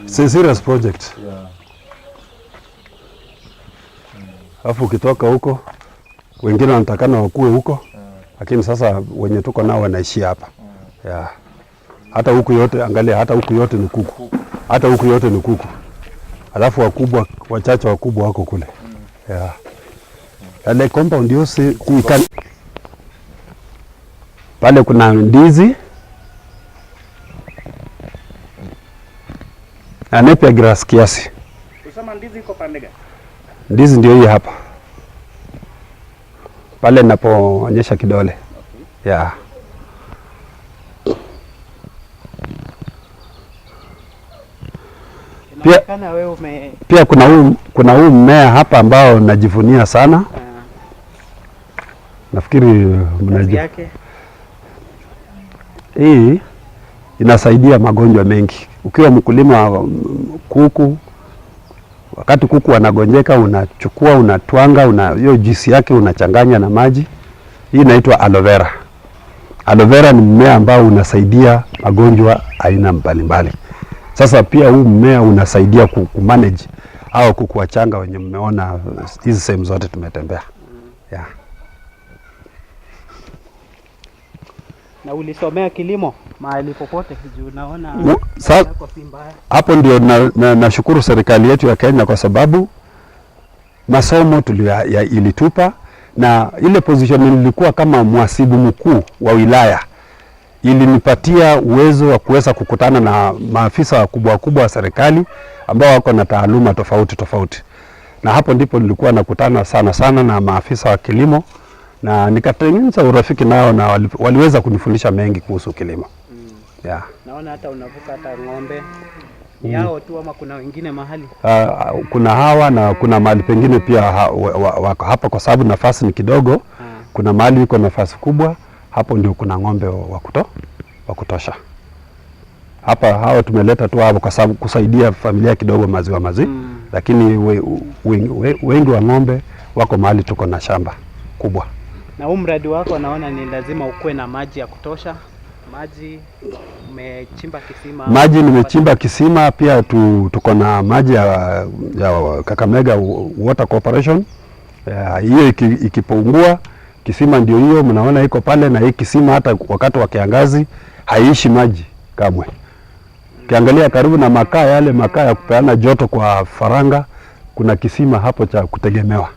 It's a serious project. Alafu ukitoka huko wengine wanatakana wakue huko, lakini sasa wenye tuko nao wanaishi hapa. Hata huku yote, angalia, hata huku yote ni kuku. Hata huku yote ni kuku. Alafu wakubwa, wachache wakubwa wako kule. Ile compound yote pale kuna ndizi. Na nepia grass kiasi. Usema ndizi iko pande gani? Ndizi ndio hii hapa. Pale ninapoonyesha kidole. Pia kuna huu mmea hapa ambao najivunia sana. Nafikiri mnajua. Hii inasaidia magonjwa mengi. Ukiwa mkulima wa kuku, wakati kuku wanagonjeka, unachukua, unatwanga, hiyo juisi yake unachanganya na maji. Hii inaitwa aloe vera. Aloe vera ni mmea ambao unasaidia magonjwa aina mbalimbali. Sasa pia huu mmea unasaidia kumanage au kuku wachanga wenye mmeona hizi sehemu zote tumetembea. Na ulisomea kilimo mahali popote juu naona hapo ndio nashukuru serikali yetu ya Kenya kwa sababu masomo ilitupa, na ile position nilikuwa kama mhasibu mkuu wa wilaya ilinipatia uwezo wa kuweza kukutana na maafisa wakubwa wa serikali ambao wako na taaluma tofauti. Na hapo ndipo nilikuwa nakutana sana na maafisa wa kilimo, na nikatengeneza urafiki nao, na waliweza kunifundisha mengi kuhusu kilimo. Naona hata unavuka hata ng'ombe. Ni hao tu ama kuna wengine mahali? Kuna hawa na kuna mahali pengine pia wako hapa kwa sababu nafasi ni kidogo. Kuna mahali iko nafasi kubwa, hapo ndio kuna ng'ombe wa kutosha. Hapa hao tumeleta tu hapo kwa sababu kusaidia familia kidogo maziwa. Lakini wengi wa ng'ombe wako mahali tuko na shamba kubwa. Na huu mradi wako naona ni lazima ukue na maji ya kutosha. Maji umechimba kisima? Maji nimechimba kisima, pia tuko na maji ya Kakamega Water Corporation. Hiyo ikipungua kisima ndio hiyo mnaona iko pale, na hii kisima hata wakati wa kiangazi haiishi maji kamwe. Ukiangalia karibu na makaa ya kupeana joto kwa faranga, kuna kisima hapo cha kutegemewa.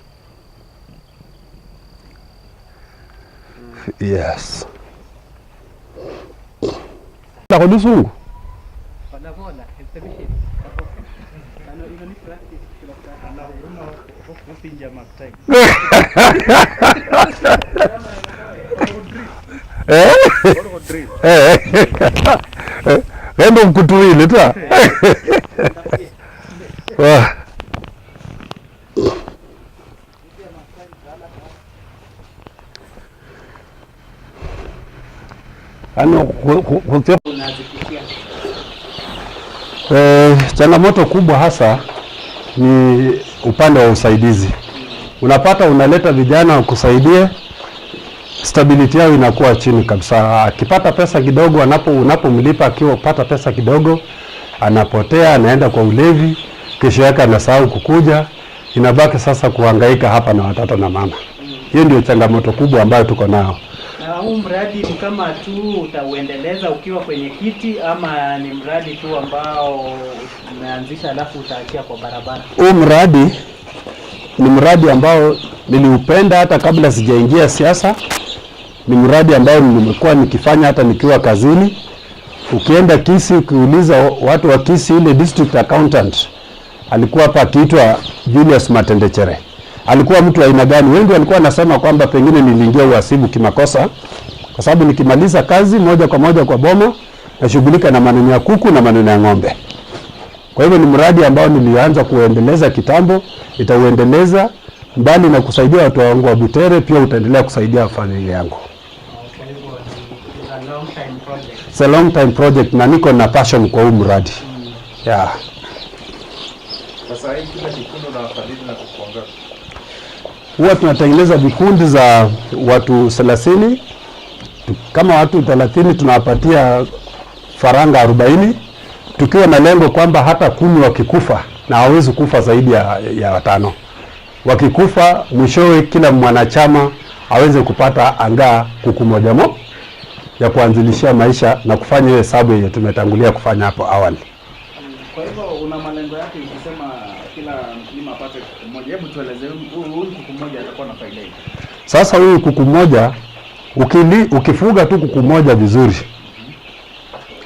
Yes. La kodusungu. Rendo mkutuile ta. Changamoto kubwa hasa ni upande wa usaidizi. Unapata unaleta vijana wakusaidie, stability yao inakuwa chini kabisa. Akipata pesa kidogo, unapomlipa akiwa pata pesa kidogo, anapotea, anaenda kwa ulevi, kesho yake anasahau kukuja, inabaki sasa kuhangaika hapa na watoto na mama. Hiyo ndio changamoto kubwa ambayo tuko nayo. Na huu mradi ni kama tu utauendeleza ukiwa kwenye kiti, ama ni mradi tu ambao umeanzisha alafu utaachia kwa barabara? Huu mradi ni mradi ambao niliupenda hata kabla sijaingia siasa. Ni mradi ambao nimekuwa nikifanya hata nikiwa kazini. Ukienda Kisii ukiuliza watu wa Kisii, ile district accountant alikuwa hapa akiitwa Julius Matendechere. Alikuwa mtu wa aina gani? Wengi walikuwa nasema kwamba pengine niliingia uhasibu kimakosa, kwa sababu nikimaliza kazi moja kwa moja kwa boma na shughulika na maneno ya kuku na maneno ya ng'ombe. Kwa hivyo ni mradi ambao nilianza kuendeleza kitambo, itauendeleza mbali na kusaidia watu wangu wa Butere, pia utaendelea kusaidia familia yangu. It's a long time project na niko na passion kwa huu mradi. Sasa hii kila kikundi na wafadhili na kukuanga. Huwa tunatengeneza vikundi za watu 30. Kama watu 30 tunawapatia faranga 40. tukiwa na lengo kwamba hata 10 wakikufa, na hawezi kufa zaidi ya 5. Wakikufa mwishowe kila mwanachama aweze kupata angaa kuku moja ya kuanzilishia maisha na kufanya hiyo hesabu yenye tumetangulia kufanya hapo awali. Kwa hivyo una malengo yake ukisema kila mkulima apate kuku moja. Hebu tueleze huyu kuku moja atakuwa na faida gani? Sasa huyu kuku moja ukifuga tu kuku moja vizuri,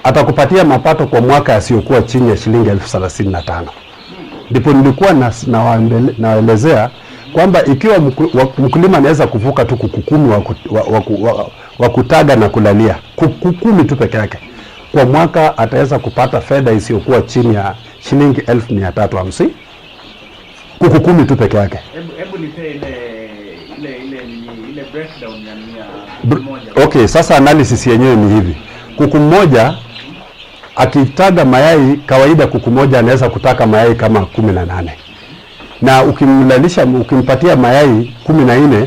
atakupatia mapato kwa mwaka yasiyokuwa chini ya shilingi 35,000. Ndipo nilikuwa naelezea kwamba ikiwa mkulima anaweza kuvuka tu kuku 10 wa kutaga na kulalia, kuku 10 tu peke yake, kwa mwaka ataweza kupata fedha isiyokuwa chini ya shilingi 1,350. Kuku 10 tu peke yake. Hebu nipe ile breakdown ya moja. Okay, sasa analysis yenyewe ni hivi. Kuku mmoja akitaga mayai, kawaida kuku moja anaweza kutaka mayai kama 18. Na ukimpatia mayai 14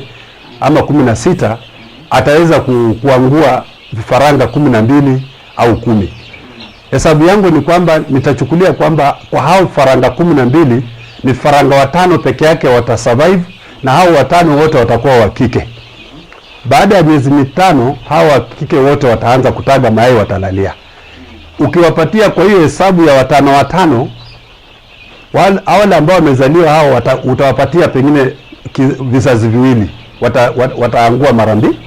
ama 16, ataweza kuangua vifaranga 12 au 10. Hesabu yangu ni kwamba nitachukulia kwamba kwa hao faranga 12 ni faranga 5 peke yake watasurvive, na hao 5 wote watakuwa wa kike. Baada ya miezi 5 hao wa kike wote wataanza kutaga mayai, watalalia. Ukiwapatia kwa hiyo hesabu ya 5 wale ambao wamezaliwa hao utawapatia pengine vizazi viwili, wataangua mara mbili.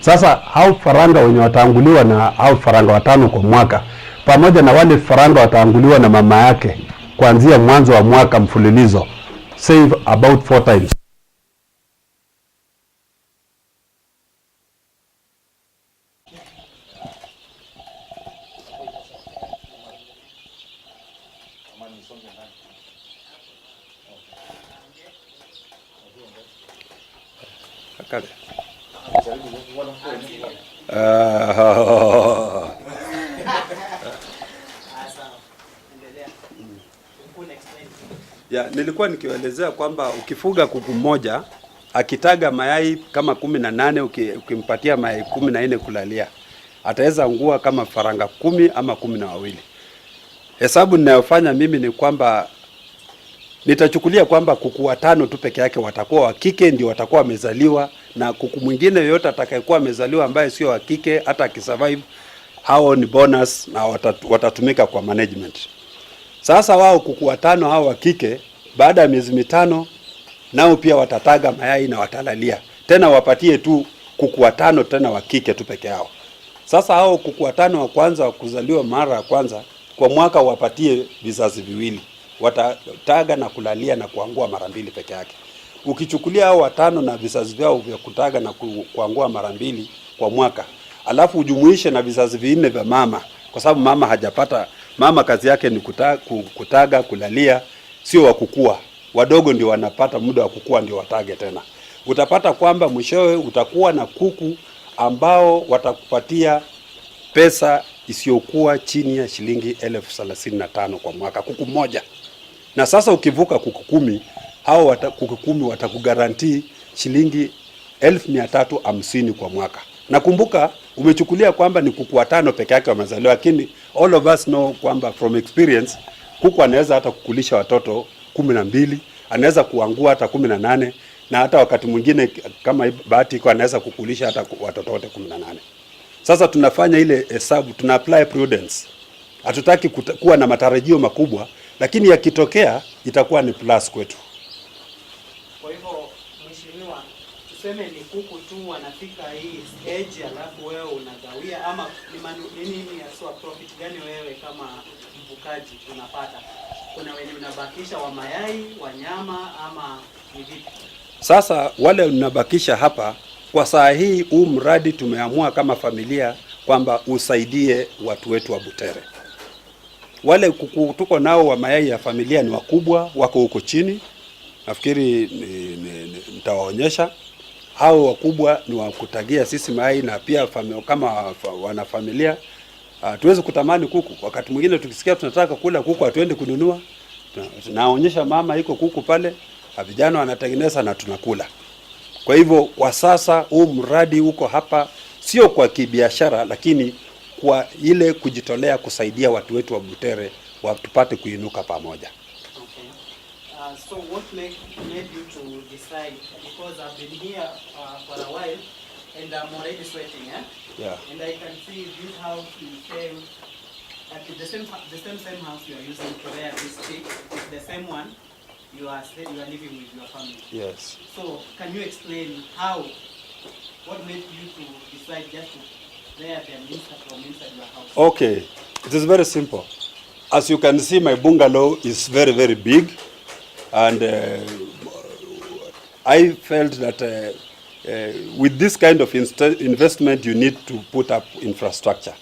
Sasa hao faranga wenye wataanguliwa na hao faranga 5 kwa mwaka, pamoja na wale faranga wataanguliwa na mama yake kuanzia mwanzo wa mwaka mfululizo, save about 4 times. Nilikuwa nikielezea kwamba ukifuga kuku mmoja akitaga mayai kama 18, ukimpatia mayai 14 kulalia, ataweza ngua kama faranga 10 ama 12. Hesabu ninayofanya mimi ni kwamba nitachukulia kwamba kuku 5 tu peke yake watakuwa wa kike, ndio watakuwa wamezaliwa, na kuku mwingine yoyote atakayekuwa amezaliwa ambaye sio wa kike, hata akisurvive, hao ni bonus na watatumika kwa management. Sasa wao kuku 5 hao wa kike, baada ya miezi 5 nao pia watataga mayai na watalalia. Tena wapatie tu kuku 5 tena wa kike tu peke yao. Sasa hao kuku 5 wa kwanza kuzaliwa mara ya kwanza kwa mwaka wapatie vizazi viwili. Watataga na kulalia na kuangua mara mbili peke yake. Ukichukulia hao 5 na vizazi vyao vya kutaga na kuangua mara mbili kwa mwaka, alafu ujumuishe na vizazi 4 vya mama, kwa sababu mama hajapata, mama kazi yake ni kutaga, kulalia, sio wa kukua. Wadogo ndio wanapata muda wa kukua ndio watage tena. Utapata kwamba mwishowe utakuwa na kuku ambao watakupatia pesa isiyokuwa chini ya shilingi 35,000 kwa mwaka, kuku mmoja. Na sasa ukivuka kuku 10, hao kuku 10 watakugarantii shilingi 1,350 kwa mwaka. Nakumbuka umechukulia kwamba ni kuku 5 peke yake wamezaliwa, lakini all of us know kwamba from experience kuku anaweza hata kukulisha watoto 12, anaweza kuangua hata 18, na hata wakati mwingine kama bahati iko anaweza kukulisha hata watoto wote 18. Sasa tunafanya ile hesabu, tuna apply prudence. Hatutaki kuwa na matarajio makubwa, lakini yakitokea itakuwa ni plus kwetu. Kwa hivyo mheshimiwa, tuseme ni kuku tu wanafika hii stage alafu wewe unagawia, ama nini aswa profit gani wewe kama mfugaji unapata? Kuna wenye unabakisha wa mayai, wa nyama, ama ni vipi? Sasa wale unabakisha hapa kwa saa hii, huu mradi tumeamua kama familia kwamba usaidie watu wetu wa Butere. Wale kuku tuko nao wa mayai ya familia ni wakubwa, wako huko chini. Nafikiri nitawaonyesha. Hao wakubwa ni wa kutagia sisi mayai, na pia kama wana familia tuweze kutamani kuku. Wakati mwingine tukisikia tunataka kula kuku hatuendi kununua. Tunaonyesha mama iko kuku pale, vijana wanatengeneza na tunakula. Kwa hivyo kwa sasa huu mradi uko hapa sio kwa kibiashara, lakini kwa ile kujitolea kusaidia watu wetu wa Butere tupate kuinuka pamoja. Okay. So what made you to decide? Because I've been here for a while and I'm already sweating, eh? Yeah. And I can see this house is the same house you are using to rear this pig. It's the same one you are living with your family. Yes. So can you explain what made you to decide just to rear them from inside your house? Okay, it is very simple. As you can see, my bungalow is very, very big, and I felt that with this kind of investment, you need to put up infrastructure.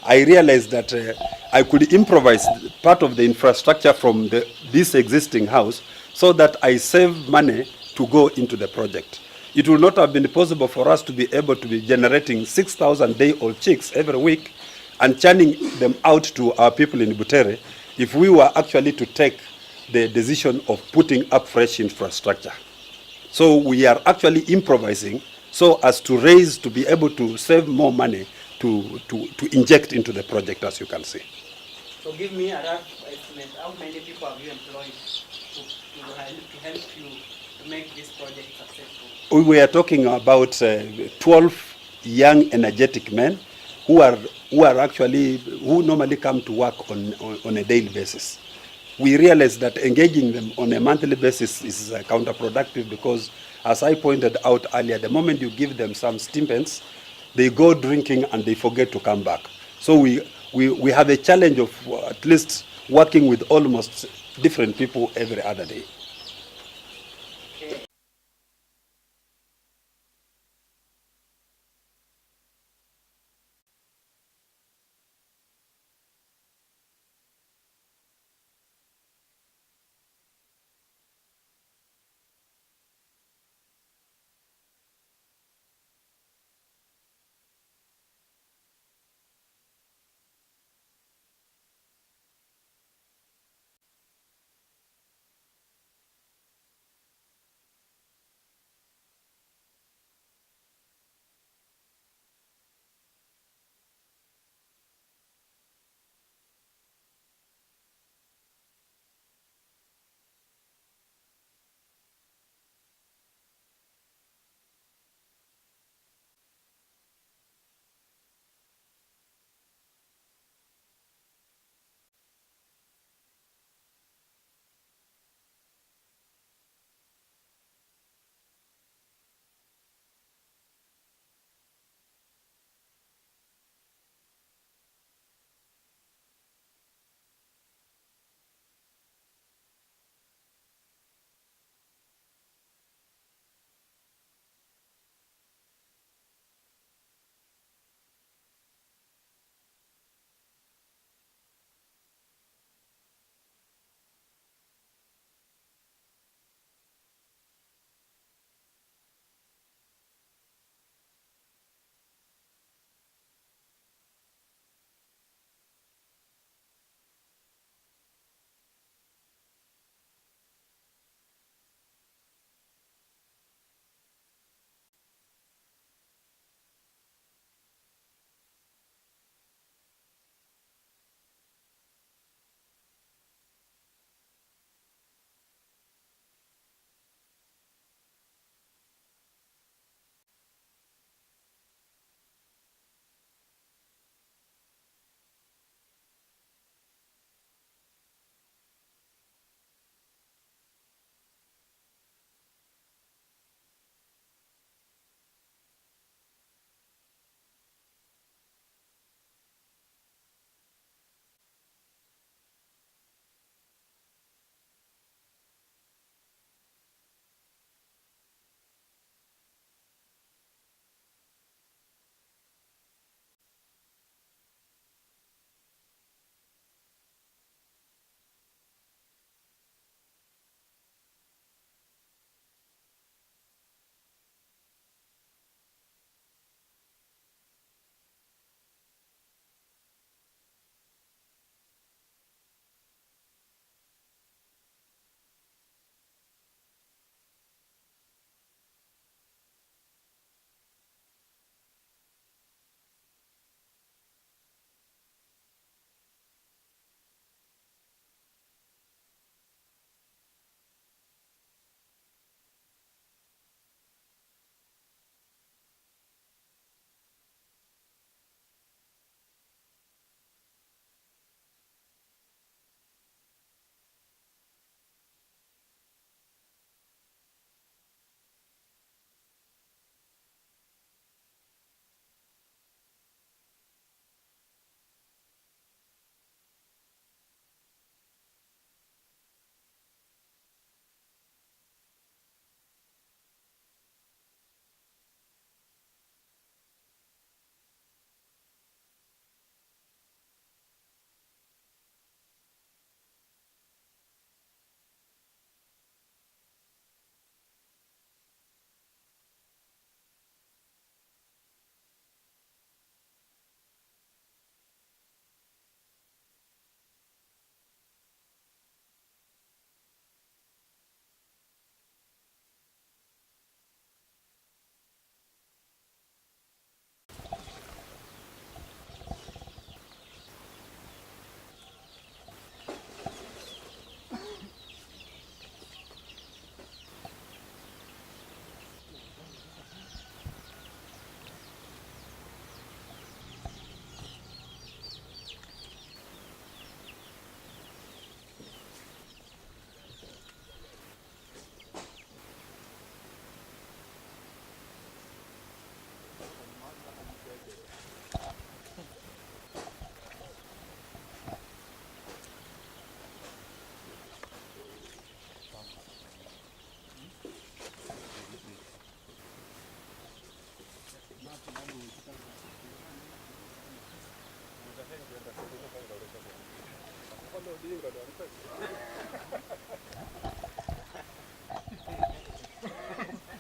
I realized that I could improvise part of the infrastructure from this existing house so that I save money to go into the project. It would not have been possible for us to be able to be generating 6,000 day-old chicks every week and churning them out to our people in Butere if we were actually to take the decision of putting up fresh infrastructure. So we are actually improvising so as to be able to save more money to inject into the project, as you can see. So give me a rough estimate. How many people have you employed to help you to make this project successful? We are talking about 12 young, energetic men who normally come to work on a daily basis. We realize that engaging them on a monthly basis is counterproductive because, as I pointed out earlier, the moment you give them some stipends, they go drinking and they forget to come back. So we have a challenge of at least working with almost different people every other day.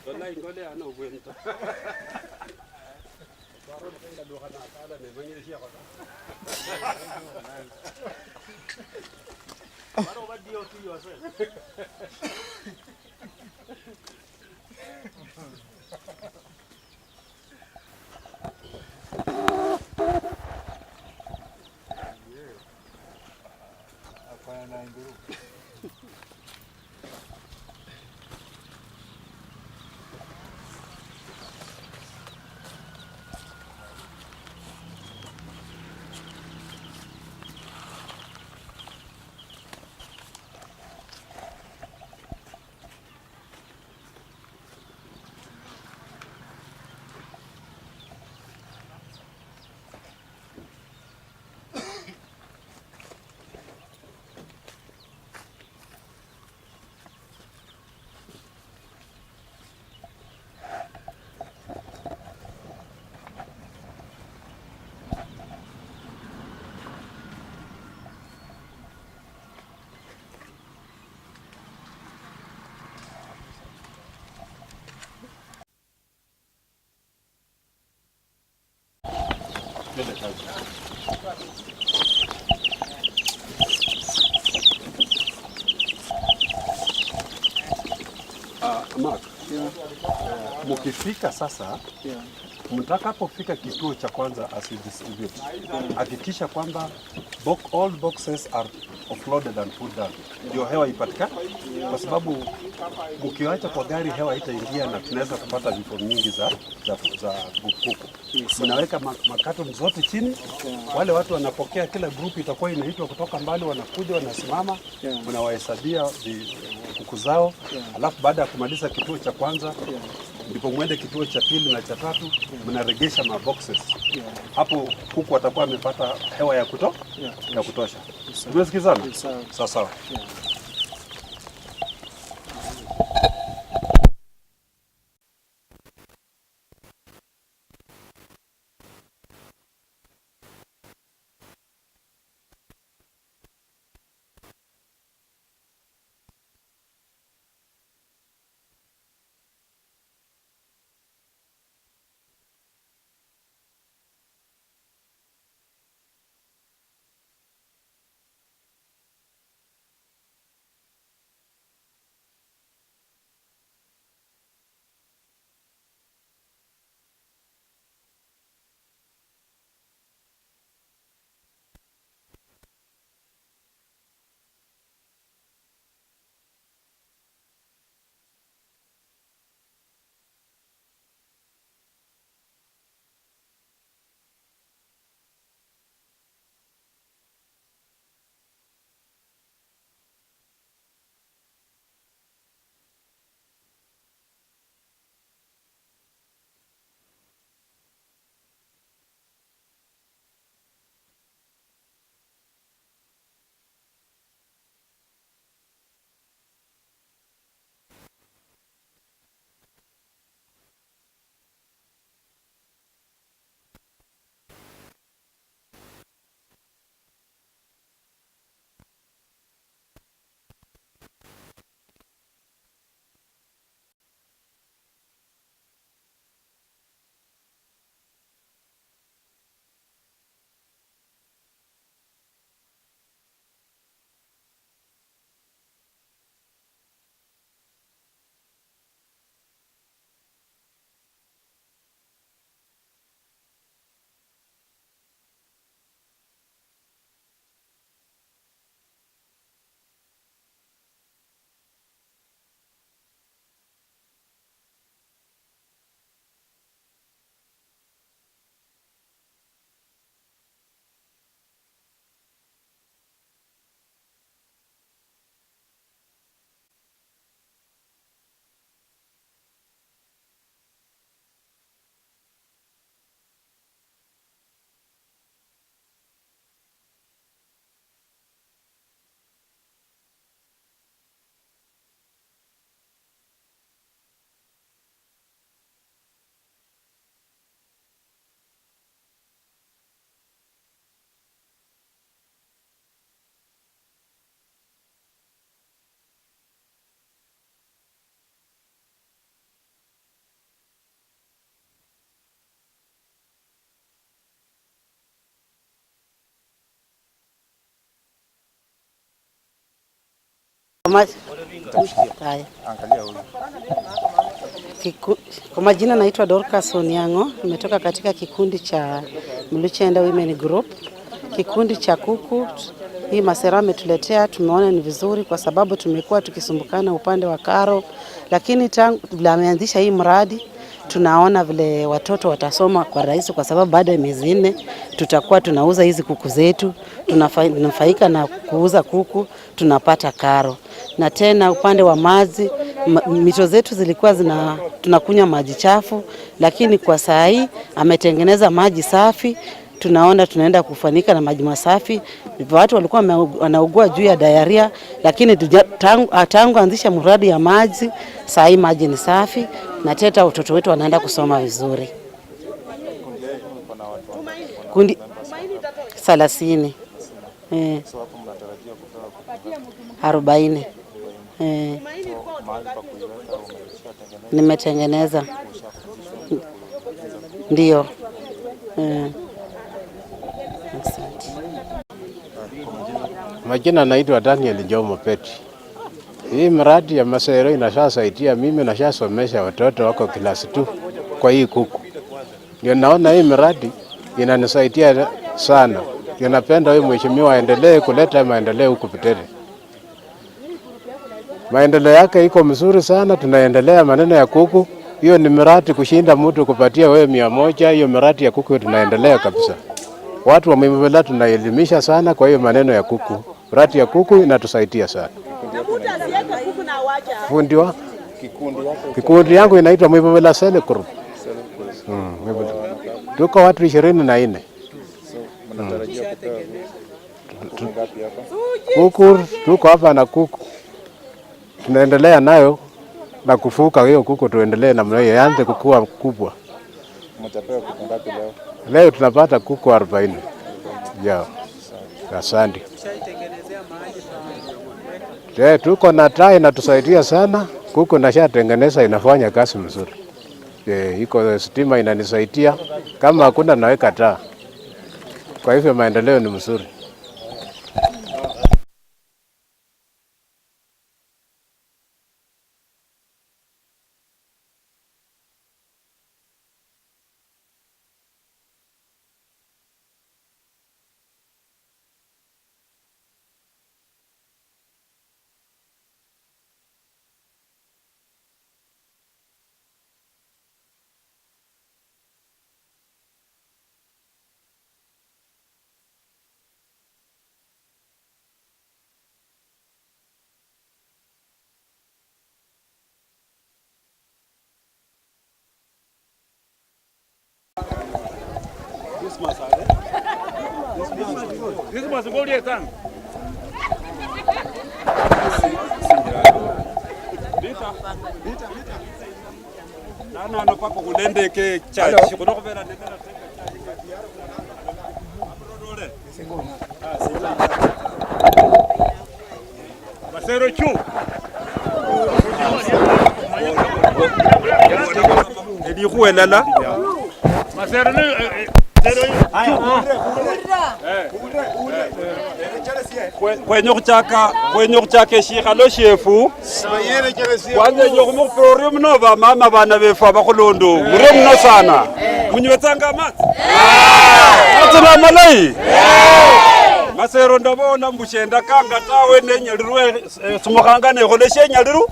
Wallahi ngole ana ubwento. Baro nenda duka na kala ne manyeshia kwa. Baro badio tu yourself. Mark, mkifika sasa, mtakapofika kituo cha kwanza as you distribute, hakikisha kwamba all boxes are offloaded and put down, ndio hewa ipatikane, kwa sababu mkiacha kwa gari hewa itaingia na tunaweza kupata vifo mingi za kuku. Mnaweka makato zote chini, wale watu wanapokea, kila group itakuwa inaitwa kutoka mbali, wanakuja wanasimama, mnawahesabia kuku zao, alafu baada ya kumaliza kituo cha kwanza ndipo mwende kituo cha pili na cha tatu, mnaregesha maboxes. Hapo kuku watakuwa wamepata hewa ya kutosha. Tumesikizana? Sawa. Kwa majina naitwa Dorcas Onyango, nimetoka katika kikundi cha Mluchenda Women Group. Kikundi cha kuku hii Masera ametuletea, tumeona ni vizuri kwa sababu tumekuwa tukisumbukana upande wa karo, lakini tangu ameanzisha hii mradi tunaona vile watoto watasoma kwa rahisi, kwa sababu baada ya miezi 4 tutakuwa tunauza hizi kuku zetu, tunafaika na kuuza kuku, tunapata karo. Na tena upande wa maji, mito zetu zilikuwa tunakunywa maji chafu, lakini kwa saa hii ametengeneza maji safi. Tunaona tunaenda kufanika na maji masafi. Watu walikuwa wanaugua juu ya diarrhea, lakini tangu anzisha mradi ya maji, saa hii maji ni safi na teta watoto wetu wanaenda kusoma vizuri. Kundi 30. 40. Nimetengeneza. Ndio. Majina naitwa Daniel Jomo Peti. Hii mradi ya Masera inashasaidia mimi, nashasomesha watoto wako class 2 kwa hii kuku. Ndio naona hii mradi inanisaidia sana. Ndio napenda wewe mheshimiwa aendelee kuleta maendeleo huku Butere. Maendeleo yake iko mzuri sana, tunaendelea maneno ya kuku. Hiyo ni mradi kushinda mtu kupatia wewe 100, hiyo mradi ya kuku tunaendelea kabisa. Watu wa Mvela tunaelimisha sana kwa hiyo maneno ya kuku. Mradi ya kuku inatusaidia sana. Fundi wa kikundi yangu inaitwa Mvela Sele Group. Tuko watu 24. Kuku tuko hapa na kuku. Tunaendelea nayo na kufuka hiyo kuku, tuendelee na mnayo yaanze kukua kubwa. Mtapewa kuku ngapi leo? Leo tunapata kuku 40. Yeah. Asante. Tuko na taa inatusaidia sana. Kuku nashatengeneza inafanya kazi mzuri. Iko stima inanisaidia. Kama hakuna naweka taa. Kwa hivyo maendeleo ni mzuri. Christmas go there tang. Bita. Nana no pako kulende ke church. Kuno kubera ndera. Masero chu. Edi kuelala. Masero ni kwenye kuchaka shikhalo shefu kwanza nyokumu program nova mama bana befu abakholondo mure muno sana munywetsanga amatsi atsina malai Masero ndabona mbushenda kanga tawe nenyalirwe sumukhanga nekhole shenyaliru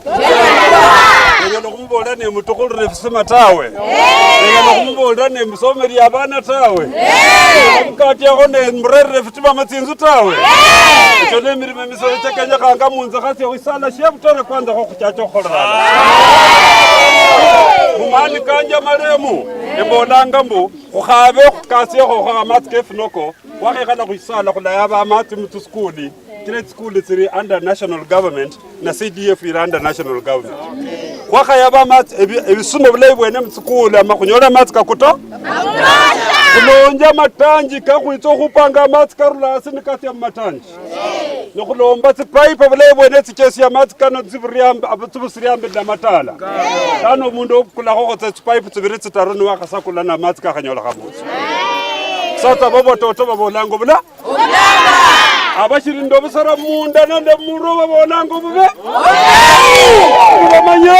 nyono kumbola ne mutukhulire fisima tawe nyono kumbola ne musomeri abana tawe mukati yako ne murere fitima matsinzu tawe chone mirime misoye chakenya kanga munza khasi khisala shebutore kwanza kho khuchacho khorana kumani kanja malemu ebolanga mbu kukhabe khukasiye kho khamatske finoko wakhekhala khisala khulayaba amati mutu skuli kile skuli tsiri under national government na CDF iri under national government wakhayaba amati ebisumo bulayi bwene mutsikuli amakhunyora amati kakuto kulonja matanji kakhwitsa khupanga amati karulasi nikati ya matanji nokhulomba tsipipe bulayi bwene tsichesi amati kano tsibusiriambe na matala kano omundu okulakho khotsa tsipipe tsibiri tsitaru niwakhasakula na amati kakhanyola khamusi sasa babo toto babolango bula abashirindo obusara munda nande muro babonanga obube bamanye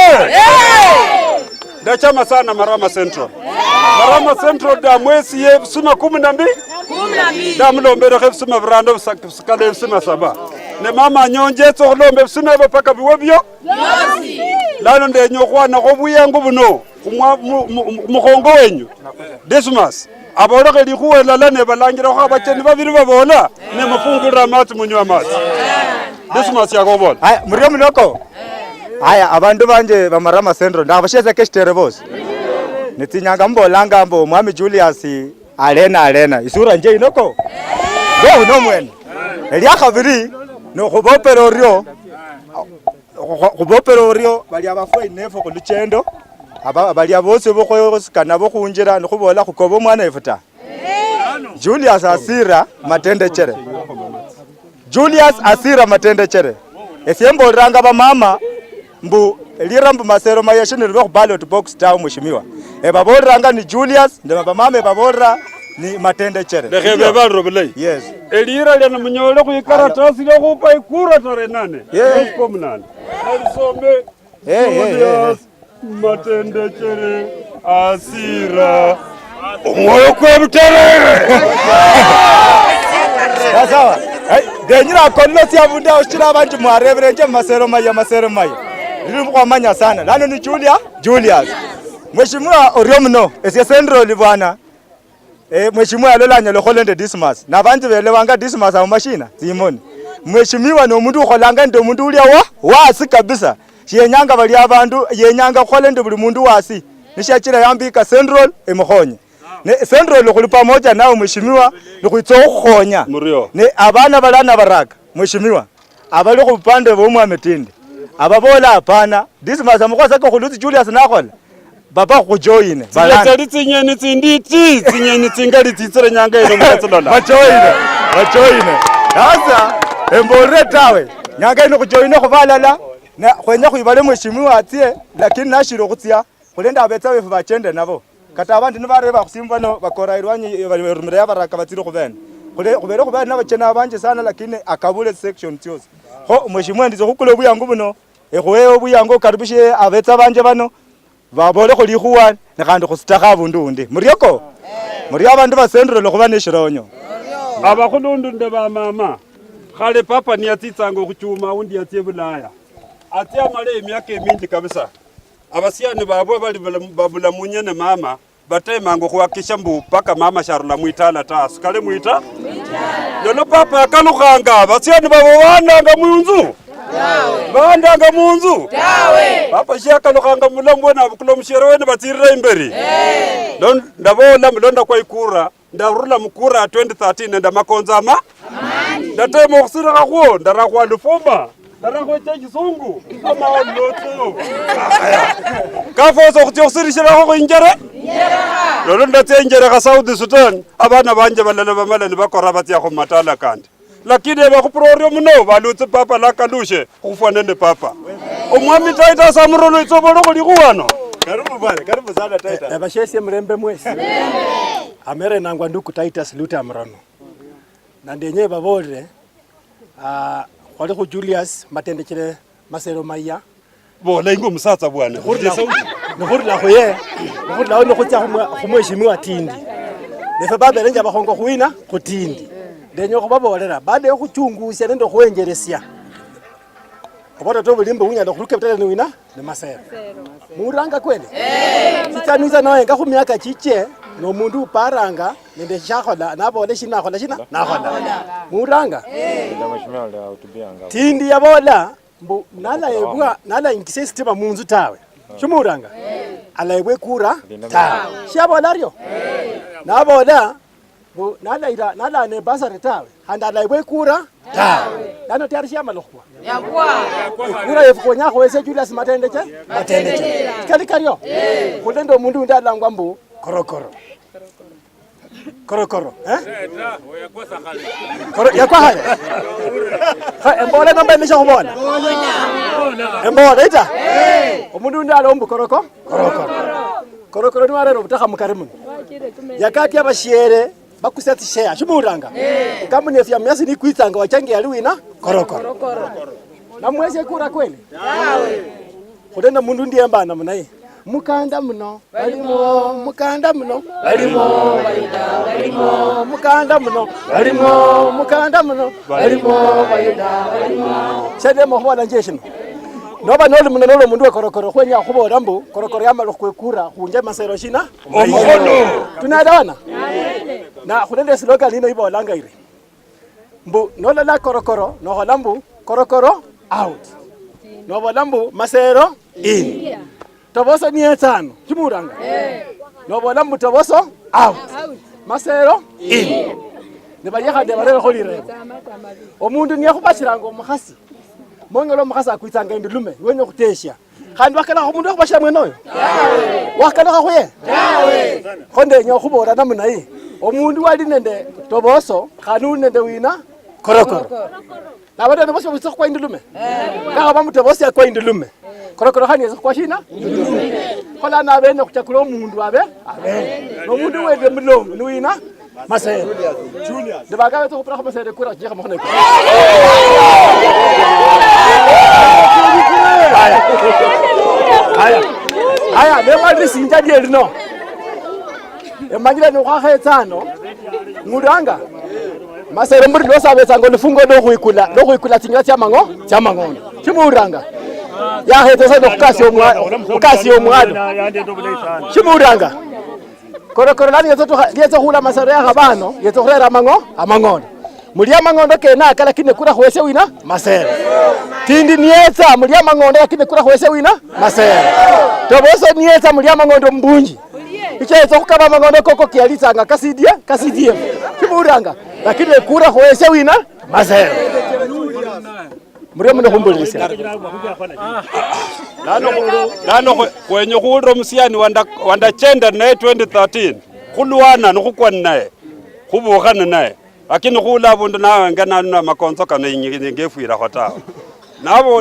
ndachama sana Marama Central. Marama Central da mwezi ye busuma 12 da mlombero khebusuma brando sakale busuma saba ne mama nyonje tso lombe busuma bapaka biwobyo lano ndenyo kwana kobuyangu buno mukhongo wenyu Dismas aboloke likuwela lane balangira kho abacheni babiri babola ne mufungura amatsi munywa amatsi Dismas yakobola haya muri munoko haya abantu banje bamarama Central ndabasheze keshtere bose nitinyanga mbolanga mbo mwami Julius alena isura nje inoko go no mwene eliya khabiri no khubopero bali abafwe inefo kuluchendo bali abose bokhosikana bokhunjira nikhubola khukoba mwana efuta Julius Asira matendechere esembo ranga bamama mbu lirambu masero mayashini lwe ballot box town mheshimiwa baboranga ni Julius ndema bamama babora ni matendechere lehebe balro bulai yes elira lena munyole ku ikaratasi le kupa ikura tore nane ko munane alisome Julius matendechere Asira umwoyo kwa butere sawa denyira konno siabunda oshira abantu mwareberenje masero maya Nilimu kwa manya sana. Lano ni Julius. Mheshimiwa Oriomuno, ese Central bwana. Mheshimiwa alolanya lokholende Dismas. Na bantu belewanga Dismas au mashina. Simoni. Mheshimiwa no mundu ukholanga ndo mundu ulia wasi kabisa. Yenyanga bali abantu yenyanga kholende buli mundu wasi. Nishachira yambika Central emukhonye. Ne Central khuli pamoja nao mheshimiwa nikuitso ukhonya. Ne abana balana baraka. Mheshimiwa abali kupande bomwe ametindi. Ababola hapana Dismas amukhoza ko khuluthi Julius nakhola baba kujoine balana tsinyeni tsinditi tsinyeni tsingali tsitsere nyanga ino mutsalala bajoine sasa embore tawe nyanga ino kujoine khubalala na khwenya khuyibale mheshimiwa atie lakini nashiro khutsia khulenda abetsa befu bachende nabo kata abantu nibareba khusimba no bakora irwanyi barumire yabaraka batiri khubena khubere khubana nabachena abanje sana lakini akabule section tyosi ho mheshimiwa ndizo khukule buyangu buno ekhowe buyango karibishe abetsa banje bano babole kholi khuwa ne kandi khusitaka abundu undi murioko muri abantu ba Central khuba neshironyo abakhulundu nde ba mama khale papa ni atitsanga khuchuma undi atie bulaya atia male emyaka emingi kabisa abasiani babwe bali babula munyene mama batemanga khuwakisha mbu paka mama sharula muitala tasu kale muita yono papa yakalukhanga abasiani babo wananga munzu bandanga munzu papa shakalukhanga mulambo na bukulo mshero wene batirira imberi ndabola mlonda kwa ikura ndarula mukura 2013 nda makonza ndatema khusira kho ndarakwa lufoma ndarakwa chizungu ama loto kafoso khutyo khusirishira kho injere lolo ndatsenjere ka South Sudan abana banje balala bamala ni bakora batya kho matala kandi lakini bakuproryo muno balutse papa lakalushe kufanene papa omwami taita samurolo itsobolo kulikuwano karibu sana taita bashese mrembe mwesi amere nangwa nduku taita salute amrono na ndenye babore kwali ku Julius matendekere masero maya bola ingo musatsa bwana nukhurila khoye nukhurila ono khutsa khumweshimiwa tindi nefe baberenja bakhongo khuina khutindi ndenyo khubabolera baada yo khuchungusya nende khuwenjeresya obota to bulimbe unyanda khuluke betele ni wina ne masero muranga kweli sitsanisa nawe nga khumiaka chiche no mundu uparanga nende shakhola nabole shinakhola nakhola muranga tindi yabola mbu nala inkise sistema munzu tawe shumuranga alaibwe kura tawe shabola ryo nabola bu nala ne basari tawe handa alaibwe kura tawe lano tayari shama lokwa kura yefukonya khwese Julius matendeke kali karyo khulendo mundu ndalangwa mbu korokoro yakwa haya embole ngamba imesha kubona embole ita omundu ndalo mbu korokoro ni warero butakha mukarimu yakati abashiere bakusati share chimuranga kama ni myasi ni kuitanga wachange aliwina korokoro na mweze kura kweli kudenda mundu ndiye mbana mnaye mukanda mno balimo mukanda mno balimo balimo mukanda mno balimo mukanda mno balimo balimo shade mo hwana njeshin noba noli mno nolo mundu we korokoro kwenya khubora mbu korokoro yamalo kwekura kunje masero shina omukono tunadawana na khudende slogan ino ibo langa ire mbu nola la korokoro no holambu korokoro out no holambu masero in toboso ni etano kimuranga no holambu toboso out masero in ne bayaga de barero kholire omundu ni yakhubashiranga omukhasi mongelo omukhasi akwitsanga indulume wenye khutesha khandi wakala omundu yakhubashira mwenoyo wakala khuye khonde nyo khubora namna hii omundu wali nende toboso khanu nende wina korokoro na bado boso butso kwa indulume ka ba mutoboso ya kwa indulume korokoro khani yeso kwa shina khola na bene kuchakula omundu abe no mundu wede mlongo ni wina masere junior de baga to kupra masere kura je kama khone aya de madri sinja di no emanyira ni kwa khetano ngudanga masere mburi lo sabe sango lifungo do kuikula tingira cha mango chimuranga ya hete sa dokasi omwado chimuranga korokoro lani yeto hula masere ya gabano yeto khera amangondo mulia mangondo kena kala kine kura khwese wina masere tindi nieta mulia mangondo kine kura khwese wina masere toboso nieta mulia mangondo mbunji ichezo kukaba mangondo koko kialitanga kasidie kimuranga lakini kura khwese wina masere muremo nokumbulisa nano kwenye khulro musiani wanda chenda naye 2013 khulwana nokhukwana naye khubukhana naye lakini khula bundu nawe ngana na makonzo kana ngefwira khota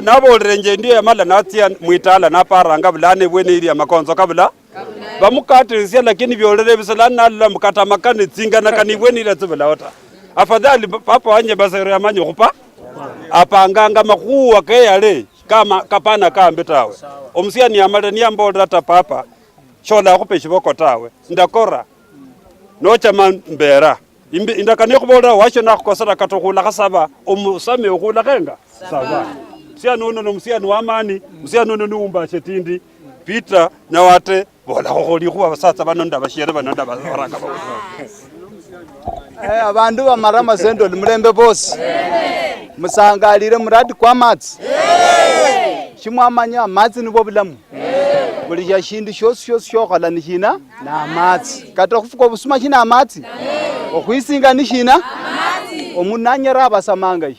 nabo renje ndiye amala natsia muitala naparanga bulane bwene iri makonzo kabula bamukatirisya lakini byolere bisalana nalla mukata makane tsingana kanibwene ira tsibula ota afadhali papa wanye basere amanye khupa apanganga makhuwa keyale kama kapana kambe tawe omusiani amala niyambola ta papa shola khupe shiboko tawe ndakora nocha mbera indakane khubola washo nakhukosera katokhula khasaba omusame okhula khenga saba musiani uno nomusiani wamani musiani uno niumba shetindi Peter nawate bola khokholi khuba basatsa banonda bashere banonda baraka abandu bamarama sendo mulembe bosi musangalire muradi kwa matsi chimwamanya matsi nibo bulamu buli sha shindu shosi shokhala ni shina na matsi kata khufuka busuma shina matsi okwisinga ni shina omunanyera abasamanga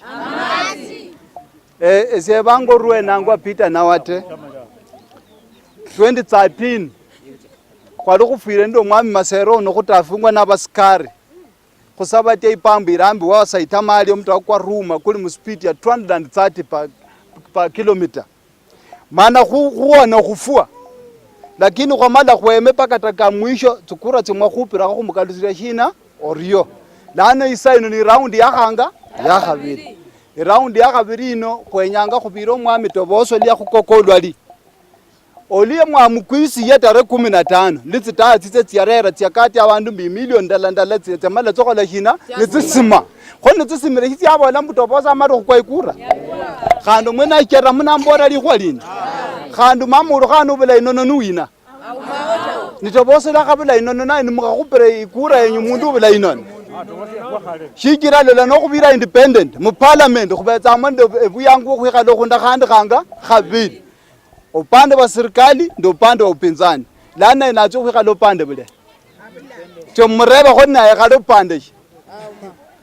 ese bango ruwe nangwa Peter nawate 2013 kwali khufire ndo mwami masero no khutafungwa nabasikari khusaba te ipambi rambi wa saita mali omuntu akwa ruma kuli mu speed ya 230 pa kilometer mana khuona khufua lakini kwa mala khweme pakataka mwisho tsukura tsimwa khupira go mukalusira shina orio lana isaino ni round ya khanga ya khabiri round ya khabiri ino khwenyanga khubira omwami toboso lya khukokolwa li oliye mwamu kwisi yetare 15 litsita tsitse tsiarera tsiakati abandu million ndala tsemala tsokola shina litsisima khone tsisimire hitsi abola mbutobosa amaro kwaikura khando mwena ikera munambora likhwalini khando mamuru khano bula inono nuwina nitobosa la kabula inono na ni mukhupere ikura yenyu mundu bula inono shikira lela no khubira independent mu parliament khubetsa amande ebuyangu khwikhala khunda khandi khanga khabili upande wa serikali ndo upande wa upinzani lana inacho khikhala upande bule tso mureba khona ya khalo upande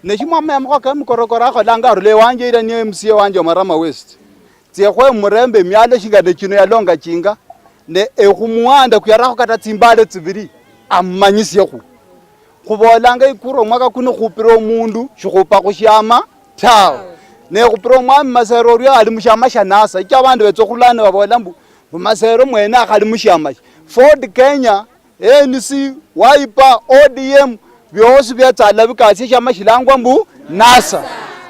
neshimama ya mkhaka mkorokora kholanga rule wanje ira ni MC wanje Marama West tsie khwe murembe myalo shingade kino ya longa chinga ne ekhumuanda kuyara kata tsimbale tsibiri amanyisi khu khubolanga ikuro mwaka kuno khupira omundu shikhupa khushama tawo ne khupira mwami masero ryo ali mushama shanasa ikya bandu betsokhulana babola mbu masero mwena khali mushama Ford Kenya ANC Wiper ODM byosi byetsala bikasi shama shilangwa mbu NASA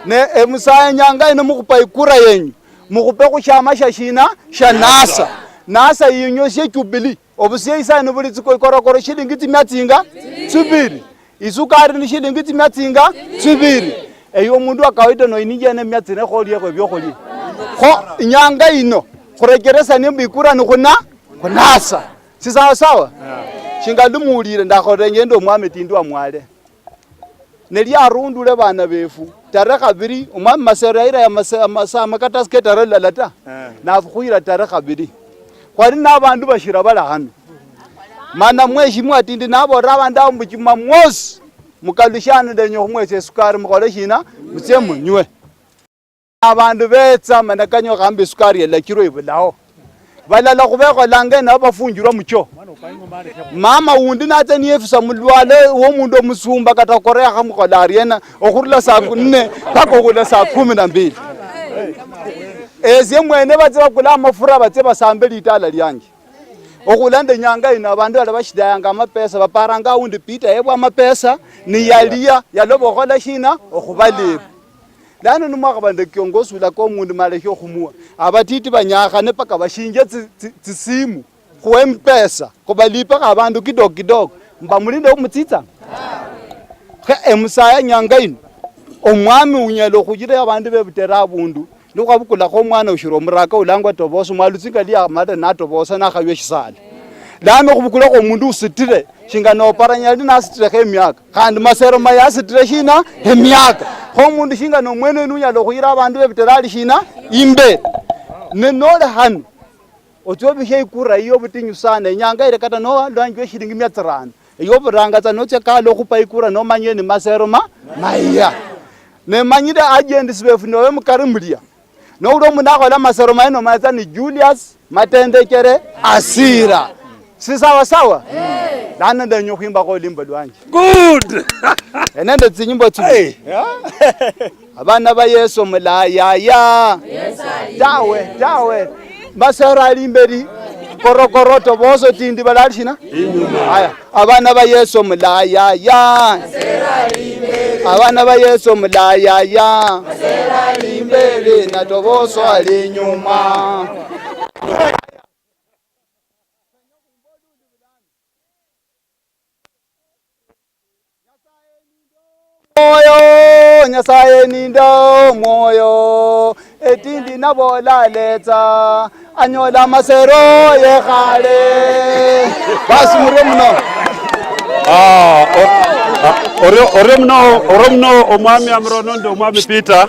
ne emusaya nyanga ino mukupa ikura yenyu mukupe kushama shashina sha NASA NASA yinyoshe Jubilee obusiye isa ino buli korokoro shilingi timyatsinga tsubiri isukari ni shilingi timyatsinga tsubiri eyo mundu akawaida no inijene myatine kholiye kwe byokholi kho nyanga ino kuregeresa nimba ikura ni kunasa si sawa sawa shingalumulire ndakhore ngendo omwami tindwa mwale neli arundule bana befu tarehe 2 omwami masera ira ya masama kataske tarehe lalata na khuira tarehe 2 kwali nabandu bashira bala hano mana mweshimwa tindi nabo rabanda mbujima mwosi mukalushana denyo mwese sukari mukole shina mutse munywe abantu betsa manakanyo gambe sukari la kiro ibulao balala kubekho lange nabafunjirwa mucho mama undi natse niyefisa mulwale wo mundu omusumba kata korea mukhola ariena okhurula saa 4 paka khula saa 12 eze mwene batse bakula amafura batse basambe litala lyange okulande nyanga ina abantu alabashidayanga amapesa baparanga undi pita yebwa amapesa ni yalia yalobo khola shina okhubaleba lano numaka bande kiongozi la ko mundu malekyo khumua abatiti banyakhane paka bashinje tsisimu khu mpesa ko balipa abantu kidogo kidogo mba mulinde umutsitsa khe emusaya nyanga ino omwami unyelo khujira abantu bebutera abundu lokabukula kho mwana ushiro muraka ulangwa toboso mwalutsinga liya mata na tobosa na khawe shisala lano kubukula ko mundu usitire shingano paranyali na sitire khemyaka kandi masero maya sitire shina hemyaka kho mundu shingano mwene nunyalo khuyira abantu bebiterali shina imbe nenole hanu otobishe ikura iyo butinyu sana nyanga ile kata no lwanjwe shilingi 100 iyo buranga tsa notse kalo khupa ikura no manyeni masero maya ne manyide agent sibefu no mukarimulia no ulo munakhola masero maino maza ni Julius Matendekere Asira si sawa sawa lana ndenyo khimba ko limba lwanje good enende tsinyimbo tsu abana ba Yesu mulaya ya tawe masero alimberi korokoroto boso tindi balalishina haya abana ba Yesu mulaya ya abana ba Yesu mulaya ya imbere na toboso ali nyuma moyo nyasaye nindo moyo etindi nabola letsa anyola masero ye khale basi muremuno oremno omwami amrono ndo omwami Peter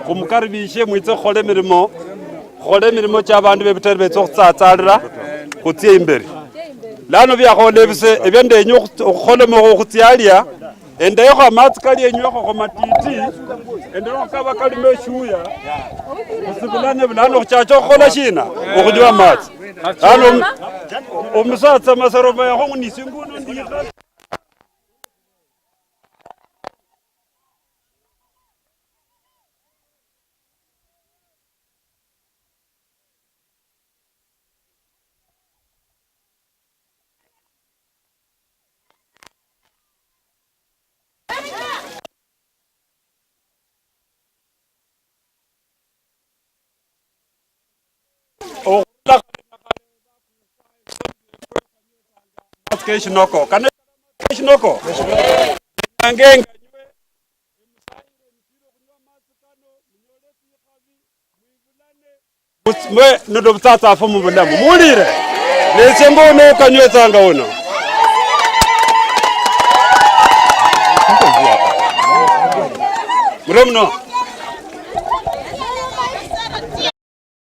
kumukaribishe mwitse khole mirimo cy'abantu bebitere betso khutsatsarira khutsie imbere lano byakholebise ebyendenyo khukholemo khutsialia endeyo amatsi kali enywekho khomatiti endeyo kaba kalimo shuya usibulane bulano khuchacho khukhola shina okhunywa amatsi lano omusatsa masero bayakho ngunisinguno ndikha Keshinoko kana keshinoko angenga mwe ndo butata afu mu bulamu mulire lese ngono kanywetsanga uno muremno